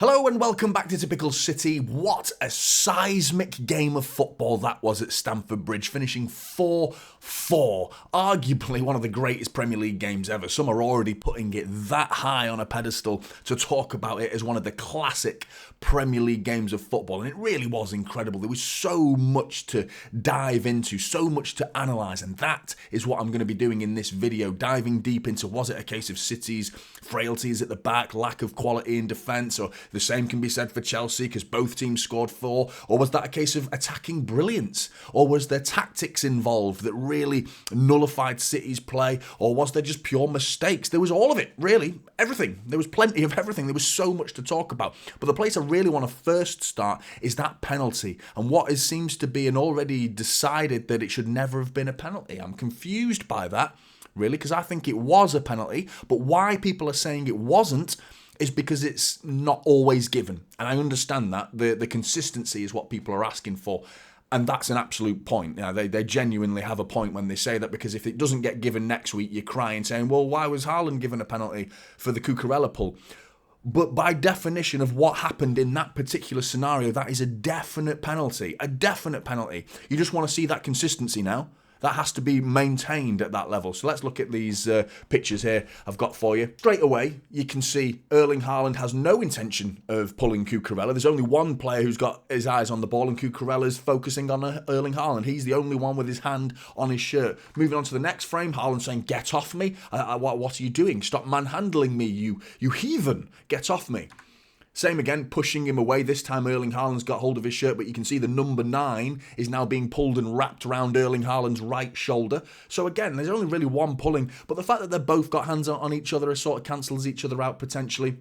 Hello and welcome back to Typical City. What a seismic game of football that was at Stamford Bridge, finishing 4-4. Arguably one of the greatest Premier League games ever. Some are already putting it that high on a pedestal to talk about it as one of the classic Premier League games of football. And it really was incredible. There was so much to dive into, so much to analyse. And that is what I'm going to be doing in this video, diving deep into, was it a case of City's frailties at the back, lack of quality in defence, or the same can be said for Chelsea because both teams scored 4, or was that a case of attacking brilliance, or was there tactics involved that really nullified City's play, or was there just pure mistakes? There was all of it, really, everything. There was plenty of everything. There was so much to talk about. But the place I really want to first start is that penalty, and what seems to be an already decided that it should never have been a penalty. I'm confused by that, really, because I think it was a penalty, but why people are saying it wasn't is because it's not always given. And I understand that. The consistency is what people are asking for. And that's an absolute point. You know, they genuinely have a point when they say that, because if it doesn't get given next week, you're crying saying, well, why was Haaland given a penalty for the Cucurella pull? But by definition of what happened in that particular scenario, that is a definite penalty. A definite penalty. You just want to see that consistency now. That has to be maintained at that level. So let's look at these pictures here I've got for you. Straight away, you can see Erling Haaland has no intention of pulling Cucurella. There's only one player who's got his eyes on the ball, and Cucurella's focusing on Erling Haaland. He's the only one with his hand on his shirt. Moving on to the next frame, Haaland saying, get off me. What are you doing? Stop manhandling me, you heathen. Get off me. Same again, pushing him away. This time Erling Haaland's got hold of his shirt, but you can see the number 9 is now being pulled and wrapped around Erling Haaland's right shoulder. So again, there's only really one pulling, but the fact that they've both got hands on each other sort of cancels each other out potentially.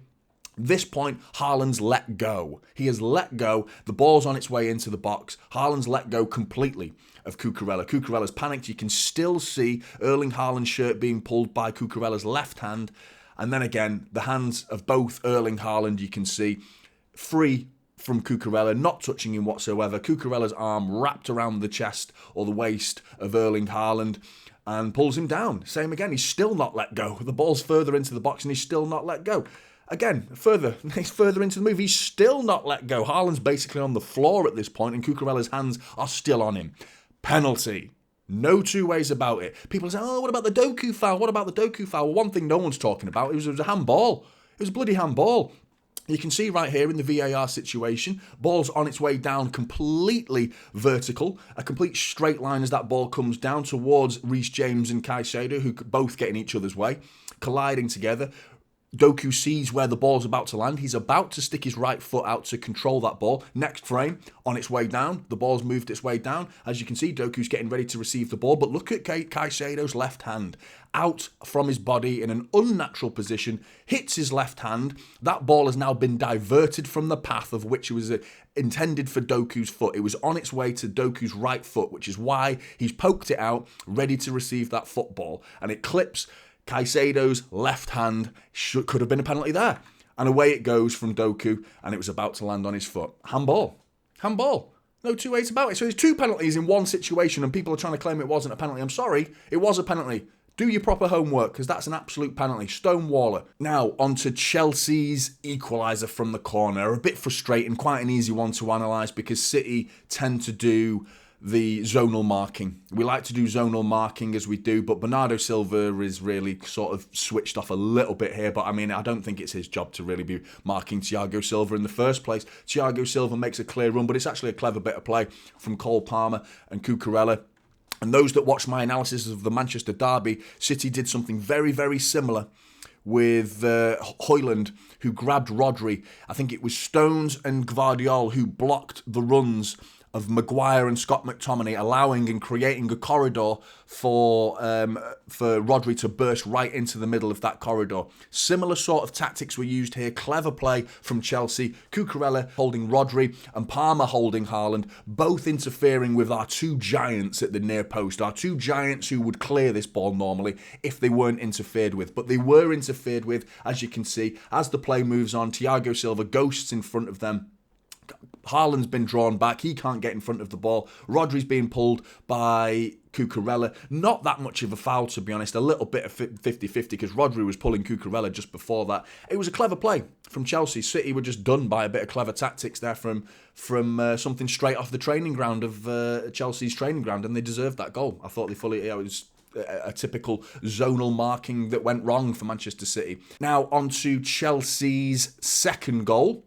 This point, Haaland's let go. He has let go. The ball's on its way into the box. Haaland's let go completely of Cucurella. Cucurella's panicked. You can still see Erling Haaland's shirt being pulled by Cucurella's left hand. And then again, the hands of both Erling Haaland, you can see, free from Cucurella, not touching him whatsoever. Cucurella's arm wrapped around the chest or the waist of Erling Haaland and pulls him down. Same again, he's still not let go. The ball's further into the box and he's still not let go. Again, he's further into the move. He's still not let go. Haaland's basically on the floor at this point and Cucurella's hands are still on him. Penalty. No two ways about it. People say, oh, what about the Doku foul? What about the Doku foul? Well, one thing no one's talking about, it was a handball. It was a bloody handball. You can see right here in the VAR situation, ball's on its way down completely vertical, a complete straight line as that ball comes down towards Reece James and Caicedo, who both get in each other's way, colliding together. Doku sees where the ball's about to land. He's about to stick his right foot out to control that ball. Next frame, on its way down. The ball's moved its way down. As you can see, Doku's getting ready to receive the ball. But look at Caicedo's left hand. Out from his body in an unnatural position. Hits his left hand. That ball has now been diverted from the path of which it was intended for Doku's foot. It was on its way to Doku's right foot, which is why he's poked it out, ready to receive that football. And it clips Caicedo's left hand. Could have been a penalty there. And away it goes from Doku, and it was about to land on his foot. Handball. Handball. No two ways about it. So there's 2 penalties in one situation, and people are trying to claim it wasn't a penalty. I'm sorry, it was a penalty. Do your proper homework, because that's an absolute penalty. Stonewaller. Now, on to Chelsea's equalizer from the corner. A bit frustrating, quite an easy one to analyse, because City tend to do the zonal marking. We like to do zonal marking as we do, but Bernardo Silva is really sort of switched off a little bit here. But I mean, I don't think it's his job to really be marking Thiago Silva in the first place. Thiago Silva makes a clear run, but it's actually a clever bit of play from Cole Palmer and Cucurella. And those that watch my analysis of the Manchester derby, City did something very, very similar with Højlund, who grabbed Rodri. I think it was Stones and Gvardiol who blocked the runs of Maguire and Scott McTominay, allowing and creating a corridor for Rodri to burst right into the middle of that corridor. Similar sort of tactics were used here. Clever play from Chelsea. Cucurella holding Rodri and Palmer holding Haaland, both interfering with our 2 giants at the near post. Our 2 giants who would clear this ball normally if they weren't interfered with. But they were interfered with, as you can see. As the play moves on, Thiago Silva ghosts in front of them. Haaland's been drawn back. He can't get in front of the ball. Rodri's being pulled by Cucurella. Not that much of a foul, to be honest. A little bit of 50-50 because Rodri was pulling Cucurella just before that. It was a clever play from Chelsea. City were just done by a bit of clever tactics there from something straight off the training ground of Chelsea's training ground, and they deserved that goal. I thought they fully... it was a typical zonal marking that went wrong for Manchester City. Now on to Chelsea's second goal,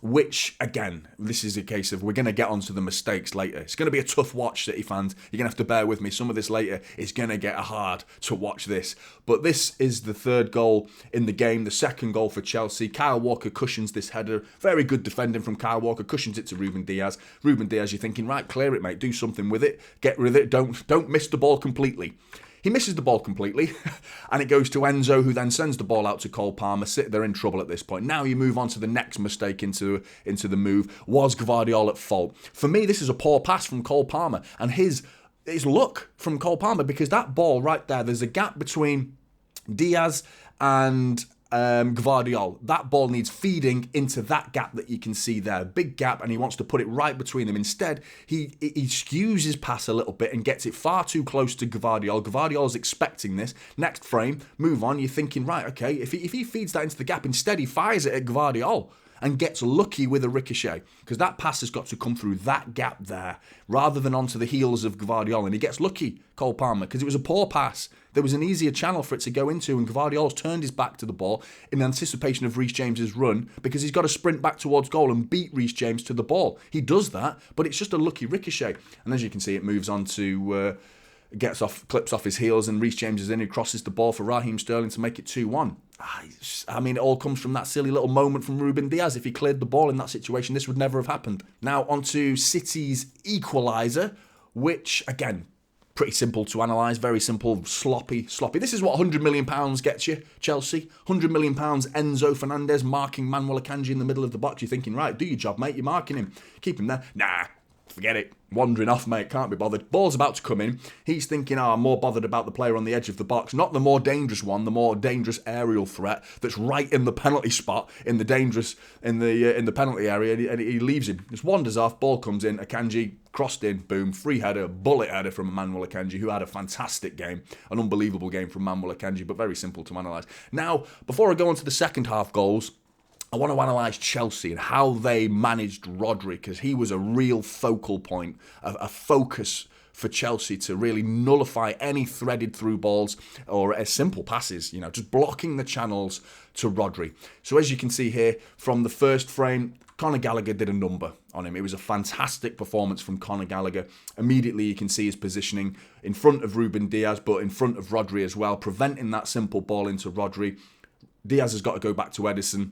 which, again, this is a case of we're going to get onto the mistakes later. It's going to be a tough watch, City fans. You're going to have to bear with me. Some of this later is going to get hard to watch this. But this is the third goal in the game, the second goal for Chelsea. Kyle Walker cushions this header. Very good defending from Kyle Walker. Cushions it to Ruben Diaz. Ruben Diaz, you're thinking, right, clear it, mate. Do something with it. Get rid of it. Don't miss the ball completely. He misses the ball completely, and it goes to Enzo, who then sends the ball out to Cole Palmer. They're in trouble at this point. Now you move on to the next mistake into the move. Was Gvardiol at fault? For me, this is a poor pass from Cole Palmer, and his luck from Cole Palmer, because that ball right there, there's a gap between Diaz and Gvardiol. That ball needs feeding into that gap that you can see there. Big gap, and he wants to put it right between them. Instead, he skews his pass a little bit and gets it far too close to Gvardiol. Gvardiol's expecting this. Next frame, move on. You're thinking, right, okay, if he feeds that into the gap, instead he fires it at Gvardiol and gets lucky with a ricochet, because that pass has got to come through that gap there rather than onto the heels of Gvardiol, and he gets lucky, Cole Palmer, because it was a poor pass. There was an easier channel for it to go into, and Gvardiol's turned his back to the ball in anticipation of Reece James's run, because he's got to sprint back towards goal and beat Reece James to the ball. He does that, but it's just a lucky ricochet, and as you can see, it moves on to clips off his heels, and Reece James is in, who crosses the ball for Raheem Sterling to make it 2-1. I mean, it all comes from that silly little moment from Ruben Diaz. If he cleared the ball in that situation, this would never have happened. Now on to City's equaliser, which, again, pretty simple to analyse, very simple, sloppy. This is what £100 million gets you, Chelsea. £100 million, Enzo Fernandez marking Manuel Akanji in the middle of the box. You're thinking, right, do your job, mate, you're marking him. Keep him there. Nah, forget it. Wandering off, mate, can't be bothered. Ball's about to come in. He's thinking, I'm more bothered about the player on the edge of the box, not the more dangerous one, the more dangerous aerial threat that's right in the penalty spot, in the penalty area, and he leaves him. Just wanders off, ball comes in, Akanji crossed in, boom, free header, bullet header from Manuel Akanji, who had a fantastic game, an unbelievable game from Manuel Akanji, but very simple to analyse. Now, before I go on to the second half goals, I want to analyse Chelsea and how they managed Rodri, because he was a real focal point, a focus for Chelsea to really nullify any threaded through balls or simple passes, just blocking the channels to Rodri. So as you can see here, from the first frame, Conor Gallagher did a number on him. It was a fantastic performance from Conor Gallagher. Immediately you can see his positioning in front of Ruben Diaz, but in front of Rodri as well, preventing that simple ball into Rodri. Diaz has got to go back to Edison.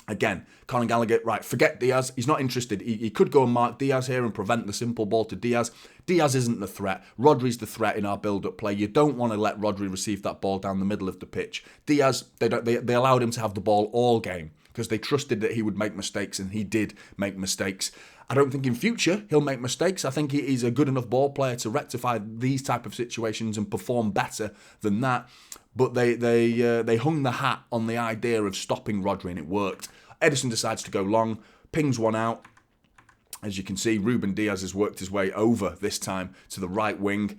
Again, Conor Gallagher, right, forget Diaz. He's not interested. He could go and mark Diaz here and prevent the simple ball to Diaz. Diaz isn't the threat. Rodri's the threat in our build-up play. You don't want to let Rodri receive that ball down the middle of the pitch. Diaz, they allowed him to have the ball all game because they trusted that he would make mistakes, and he did make mistakes. I don't think in future he'll make mistakes. I think he's a good enough ball player to rectify these type of situations and perform better than that. But they hung the hat on the idea of stopping Rodri, and it worked. Edison decides to go long, pings one out. As you can see, Ruben Diaz has worked his way over this time to the right wing.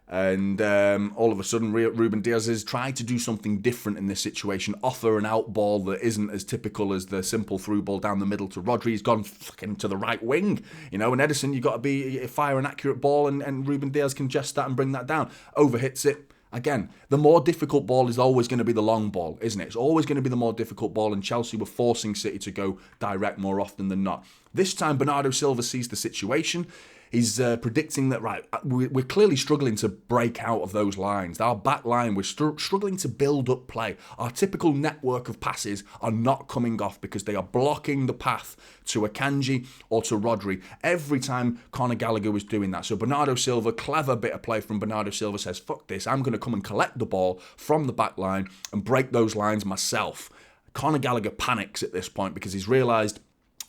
And all of a sudden, Ruben Diaz has tried to do something different in this situation, offer an out ball that isn't as typical as the simple through ball down the middle to Rodri. He's gone fucking to the right wing, and Edison, you've got to fire an accurate ball, and Ruben Diaz can just that and bring that down. Overhits it. Again, the more difficult ball is always going to be the long ball, isn't it? It's always going to be the more difficult ball, and Chelsea were forcing City to go direct more often than not. This time, Bernardo Silva sees the situation. He's predicting that, right, we're clearly struggling to break out of those lines. Our back line, we're struggling to build up play. Our typical network of passes are not coming off because they are blocking the path to Akanji or to Rodri every time Conor Gallagher was doing that. So Bernardo Silva, clever bit of play from Bernardo Silva, says, fuck this, I'm going to come and collect the ball from the back line and break those lines myself. Conor Gallagher panics at this point because he's realised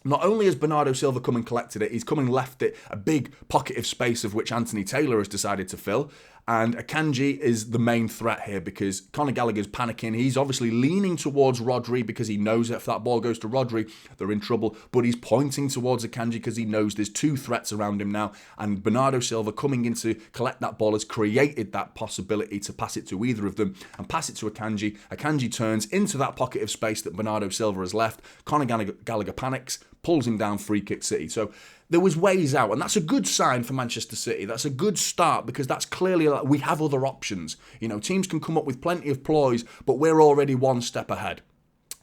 not only has Bernardo Silva come and collected it, he's come and left it a big pocket of space of which Anthony Taylor has decided to fill. And Akanji is the main threat here because Conor Gallagher's panicking. He's obviously leaning towards Rodri because he knows that if that ball goes to Rodri, they're in trouble. But he's pointing towards Akanji because he knows there's two threats around him now. And Bernardo Silva coming in to collect that ball has created that possibility to pass it to either of them and pass it to Akanji. Akanji turns into that pocket of space that Bernardo Silva has left. Conor Gallagher panics, pulls him down, free kick City. So there was ways out, and that's a good sign for Manchester City. That's a good start because that's clearly like we have other options. You know, teams can come up with plenty of ploys, but we're already one step ahead.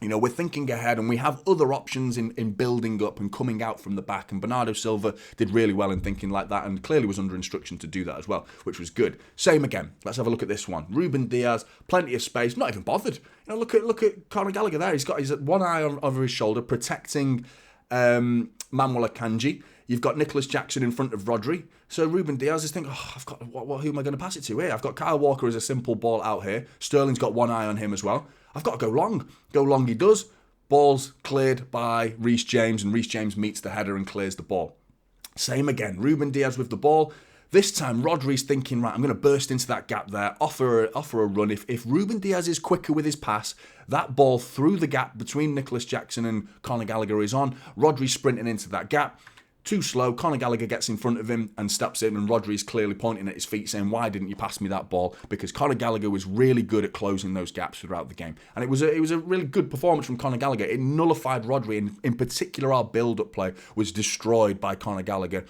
You know, we're thinking ahead and we have other options in building up and coming out from the back. And Bernardo Silva did really well in thinking like that and clearly was under instruction to do that as well, which was good. Same again. Let's have a look at this one. Ruben Diaz, plenty of space, not even bothered. You know, look at Conor Gallagher there. He's got his one eye over his shoulder, protecting Manuel Akanji. You've got Nicholas Jackson in front of Rodri. So Ruben Diaz is thinking, I've got who am I going to pass it to here? I've got Kyle Walker as a simple ball out here. Sterling's got one eye on him as well. I've got to go long. Go long he does. Ball's cleared by Reece James, and Reece James meets the header and clears the ball. Same again. Ruben Diaz with the ball. This time Rodri's thinking, right, I'm going to burst into that gap there, offer a run. If Ruben Diaz is quicker with his pass, that ball through the gap between Nicholas Jackson and Conor Gallagher is on. Rodri sprinting into that gap. Too slow, Conor Gallagher gets in front of him and steps in, and Rodri's clearly pointing at his feet saying, why didn't you pass me that ball? Because Conor Gallagher was really good at closing those gaps throughout the game. And it was a really good performance from Conor Gallagher. It nullified Rodri, and in particular our build-up play was destroyed by Conor Gallagher.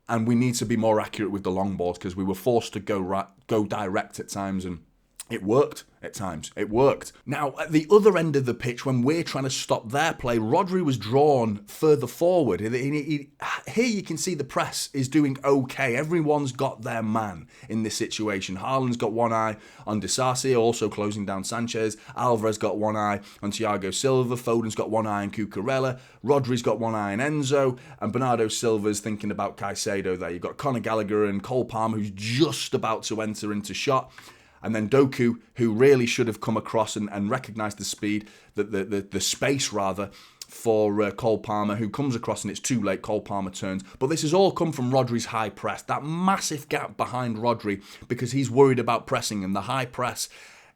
And we need to be more accurate with the long balls because we were forced to go direct at times, and it worked at times. It worked. Now, at the other end of the pitch, when we're trying to stop their play, Rodri was drawn further forward. Here you can see the press is doing okay. Everyone's got their man in this situation. Haaland's got one eye on Disasi, also closing down Sanchez. Alvarez got one eye on Thiago Silva. Foden's got one eye on Cucurella. Rodri's got one eye on Enzo. And Bernardo Silva's thinking about Caicedo there. You've got Conor Gallagher and Cole Palmer, who's just about to enter into shot. And then Doku, who really should have come across and recognised the speed, the space rather, for Cole Palmer, who comes across and it's too late. Cole Palmer turns. But this has all come from Rodri's high press. That massive gap behind Rodri because he's worried about pressing, and the high press.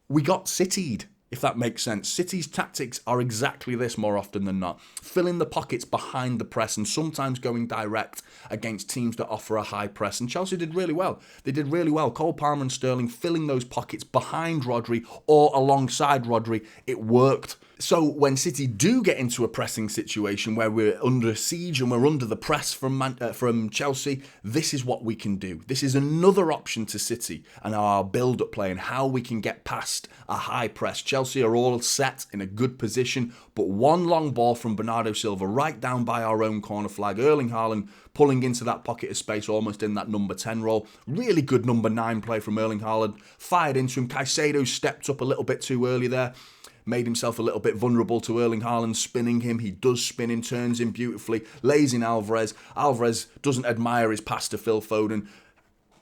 We got City'd, if that makes sense. City's tactics are exactly this more often than not. Filling the pockets behind the press and sometimes going direct against teams that offer a high press. And Chelsea did really well. They did really well. Cole Palmer and Sterling filling those pockets behind Rodri or alongside Rodri. It worked. So when City do get into a pressing situation where we're under siege and we're under the press from Chelsea, this is what we can do. This is another option to City and our build-up play and how we can get past a high press. Chelsea are all set in a good position, but one long ball from Bernardo Silva right down by our own corner flag. Erling Haaland pulling into that pocket of space almost in that number 10 role. Really good number 9 play from Erling Haaland. Fired into him. Caicedo stepped up a little bit too early there. Made himself a little bit vulnerable to Erling Haaland spinning him. He does spin him, turns him beautifully, lays in Alvarez. Alvarez doesn't admire his pass to Phil Foden,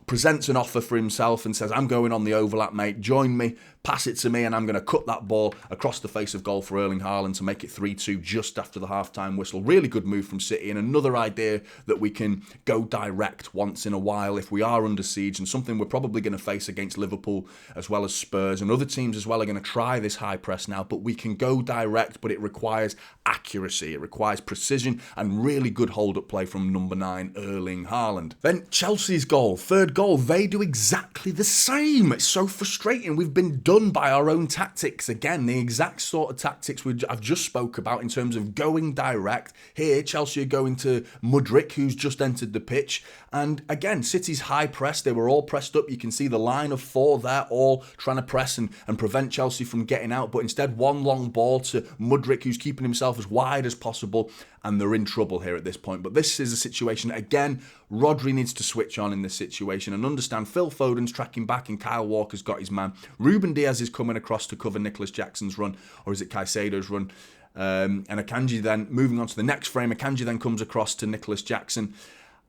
presents an offer for himself and says, I'm going on the overlap, mate, join me, pass it to me, and I'm going to cut that ball across the face of goal for Erling Haaland to make it 3-2 just after the half-time whistle. Really good move from City, and another idea that we can go direct once in a while if we are under siege, and something we're probably going to face against Liverpool as well as Spurs, and other teams as well are going to try this high press now, but we can go direct, but it requires accuracy, it requires precision, and really good hold-up play from number 9, Erling Haaland. Then Chelsea's goal, third goal, they do exactly the same. It's so frustrating. We've been done by our own tactics. Again, the exact sort of tactics I've just spoke about in terms of going direct. Here, Chelsea are going to Mudryk, who's just entered the pitch. And again, City's high press, they were all pressed up. You can see the line of 4 there, all trying to press and prevent Chelsea from getting out. But instead, one long ball to Mudryk, who's keeping himself as wide as possible. And they're in trouble here at this point. But this is a situation, again, Rodri needs to switch on in this situation and understand Phil Foden's tracking back and Kyle Walker's got his man. Ruben Diaz is coming across to cover Nicholas Jackson's run, or is it Caicedo's run? And Akanji then, moving on to the next frame, Akanji then comes across to Nicholas Jackson.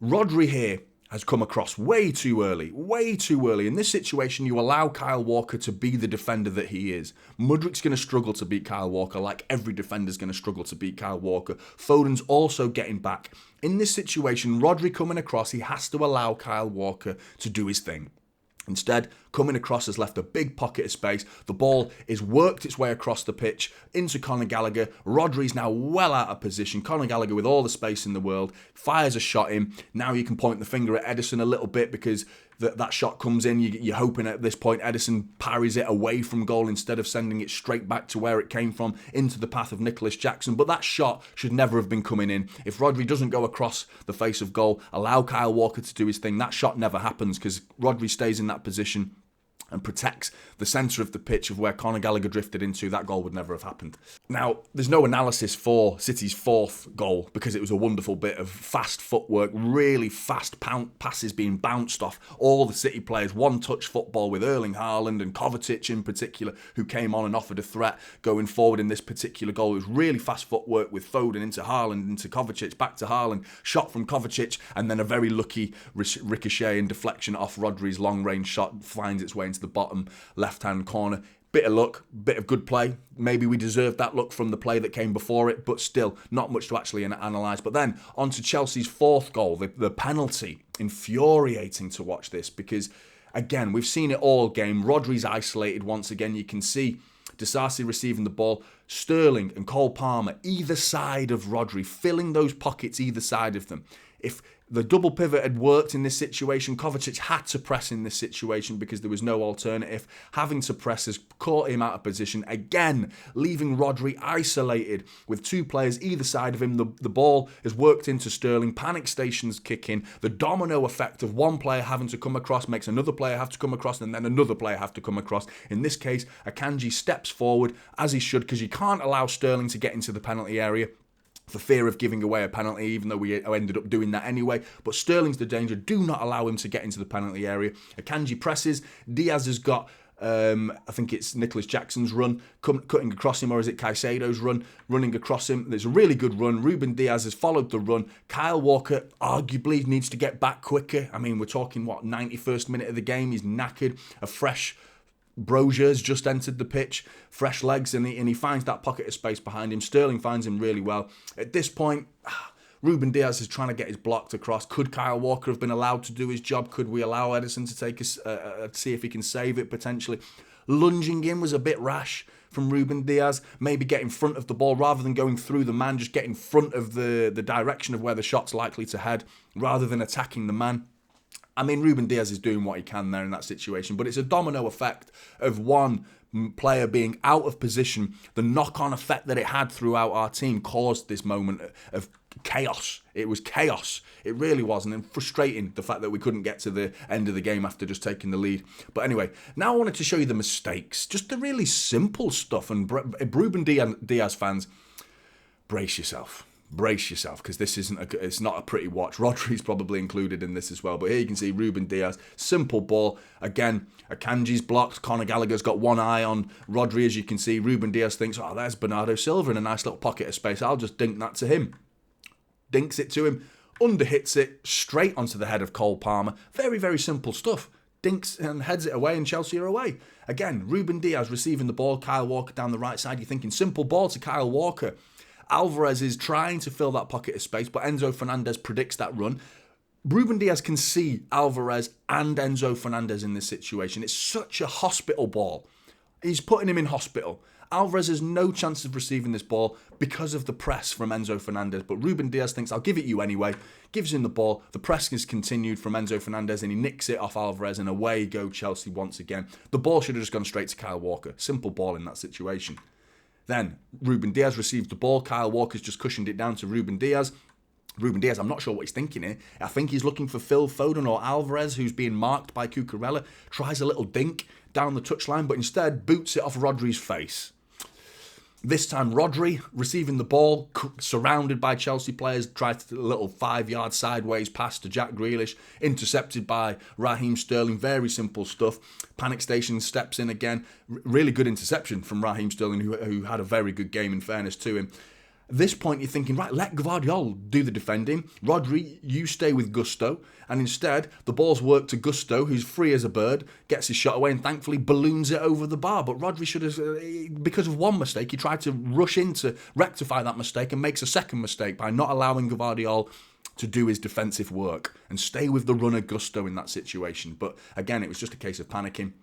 Rodri here has come across way too early. In this situation, you allow Kyle Walker to be the defender that he is. Mudryk's going to struggle to beat Kyle Walker, like every defender's going to struggle to beat Kyle Walker. Foden's also getting back. In this situation, Rodri coming across, he has to allow Kyle Walker to do his thing. Instead, coming across has left a big pocket of space. The ball is worked its way across the pitch into Conor Gallagher. Rodri's now well out of position. Conor Gallagher, with all the space in the world, fires a shot in. Now you can point the finger at Ederson a little bit because that shot comes in. You're hoping at this point Ederson parries it away from goal instead of sending it straight back to where it came from, into the path of Nicholas Jackson. But that shot should never have been coming in. If Rodri doesn't go across the face of goal, allow Kyle Walker to do his thing, that shot never happens because Rodri stays in that position and protects the centre of the pitch of where Conor Gallagher drifted into. That goal would never have happened. Now, there's no analysis for City's fourth goal because it was a wonderful bit of fast footwork, really fast passes being bounced off all the City players, one-touch football with Erling Haaland and Kovacic in particular, who came on and offered a threat going forward in this particular goal. It was really fast footwork with Foden into Haaland, into Kovacic, back to Haaland, shot from Kovacic, and then a very lucky ricochet and deflection off Rodri's long-range shot finds its way into the bottom left-hand corner. Bit of luck, bit of good play. Maybe we deserved that luck from the play that came before it, but still not much to actually analyse. But then on to Chelsea's fourth goal, the penalty. Infuriating to watch this because, again, we've seen it all game. Rodri's isolated once again. You can see Disasi receiving the ball. Sterling and Cole Palmer either side of Rodri, filling those pockets either side of them. If the double pivot had worked in this situation, Kovacic had to press in this situation because there was no alternative. Having to press has caught him out of position again, leaving Rodri isolated with two players either side of him. The ball is worked into Sterling, panic stations kick in. The domino effect of one player having to come across makes another player have to come across and then another player have to come across. In this case, Akanji steps forward as he should because you can't allow Sterling to get into the penalty area for fear of giving away a penalty, even though we ended up doing that anyway. But Sterling's the danger. Do not allow him to get into the penalty area. Akanji presses. Diaz has got, I think it's Nicholas Jackson's run, cutting across him, or is it Caicedo's run, running across him. There's a really good run. Ruben Diaz has followed the run. Kyle Walker arguably needs to get back quicker. I mean, we're talking, 91st minute of the game. He's knackered. A fresh Brozier's just entered the pitch, fresh legs, and he finds that pocket of space behind him. Sterling finds him really well. At this point, Ruben Diaz is trying to get his blocked across. Could Kyle Walker have been allowed to do his job? Could we allow Ederson to take see if he can save it potentially? Lunging in was a bit rash from Ruben Diaz. Maybe get in front of the ball rather than going through the man. Just get in front of the direction of where the shot's likely to head rather than attacking the man. I mean, Ruben Diaz is doing what he can there in that situation, but it's a domino effect of one player being out of position. The knock-on effect that it had throughout our team caused this moment of chaos. It was chaos. It really was, and then frustrating the fact that we couldn't get to the end of the game after just taking the lead. But anyway, now I wanted to show you the mistakes, just the really simple stuff. And Ruben Diaz fans, brace yourself. Brace yourself, because this it's not a pretty watch. Rodri's probably included in this as well. But here you can see Ruben Diaz, simple ball. Again, Akanji's blocked. Conor Gallagher's got one eye on Rodri, as you can see. Ruben Diaz thinks, oh, there's Bernardo Silva in a nice little pocket of space. I'll just dink that to him. Dinks it to him, underhits it straight onto the head of Cole Palmer. Very, very simple stuff. Dinks and heads it away, and Chelsea are away. Again, Ruben Diaz receiving the ball. Kyle Walker down the right side. You're thinking simple ball to Kyle Walker. Alvarez is trying to fill that pocket of space, but Enzo Fernandez predicts that run. Ruben Diaz can see Alvarez and Enzo Fernandez in this situation. It's such a hospital ball. He's putting him in hospital. Alvarez has no chance of receiving this ball because of the press from Enzo Fernandez, but Ruben Diaz thinks, I'll give it you anyway. Gives him the ball. The press is continued from Enzo Fernandez, and he nicks it off Alvarez, and away go Chelsea once again. The ball should have just gone straight to Kyle Walker. Simple ball in that situation. Then Ruben Diaz received the ball. Kyle Walker's just cushioned it down to Ruben Diaz. Ruben Diaz, I'm not sure what he's thinking here. I think he's looking for Phil Foden or Alvarez, who's being marked by Cucurella. Tries a little dink down the touchline, but instead boots it off Rodri's face. This time Rodri receiving the ball, surrounded by Chelsea players, tries a little 5-yard sideways pass to Jack Grealish, intercepted by Raheem Sterling. Very simple stuff. Panic Station steps in again. Really good interception from Raheem Sterling, who had a very good game in fairness to him. At this point, you're thinking, right, let Gvardiol do the defending. Rodri, you stay with Gusto. And instead, the ball's worked to Gusto, who's free as a bird, gets his shot away and thankfully balloons it over the bar. But Rodri should have, because of one mistake, he tried to rush in to rectify that mistake and makes a second mistake by not allowing Gvardiol to do his defensive work and stay with the runner gusto in that situation. But again, it was just a case of panicking.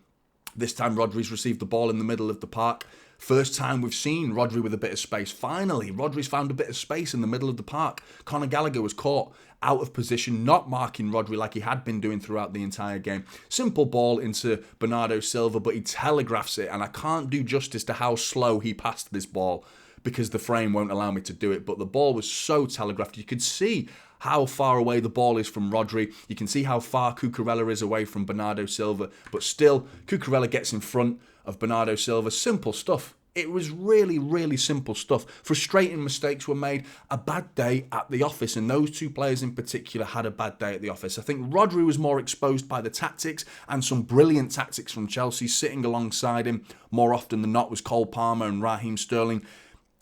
This time Rodri's received the ball in the middle of the park. First time we've seen Rodri with a bit of space. Finally, Rodri's found a bit of space in the middle of the park. Conor Gallagher was caught out of position, not marking Rodri like he had been doing throughout the entire game. Simple ball into Bernardo Silva, but he telegraphs it, and I can't do justice to how slow he passed this ball because the frame won't allow me to do it. But the ball was so telegraphed. You could see how far away the ball is from Rodri. You can see how far Cucurella is away from Bernardo Silva. But still, Cucurella gets in front of Bernardo Silva. Simple stuff. It was really, really simple stuff. Frustrating mistakes were made. A bad day at the office, and those two players in particular had a bad day at the office. I think Rodri was more exposed by the tactics, and some brilliant tactics from Chelsea. Sitting alongside him more often than not was Cole Palmer and Raheem Sterling,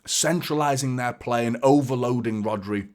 centralising their play and overloading Rodri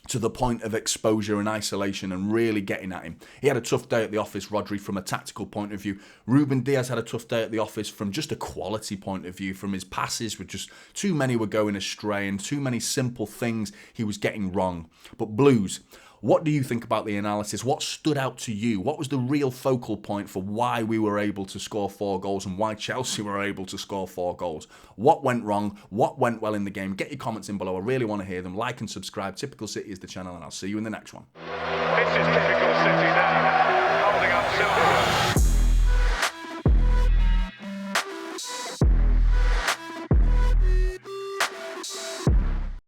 to the point of exposure and isolation and really getting at him. He had a tough day at the office, Rodri, from a tactical point of view. Ruben Diaz had a tough day at the office from just a quality point of view. From his passes, were just too many were going astray and too many simple things he was getting wrong. But Blues, what do you think about the analysis? What stood out to you? What was the real focal point for why we were able to score 4 goals and why Chelsea were able to score 4 goals? What went wrong? What went well in the game? Get your comments in below. I really want to hear them. Like and subscribe. Typical City is the channel, and I'll see you in the next one.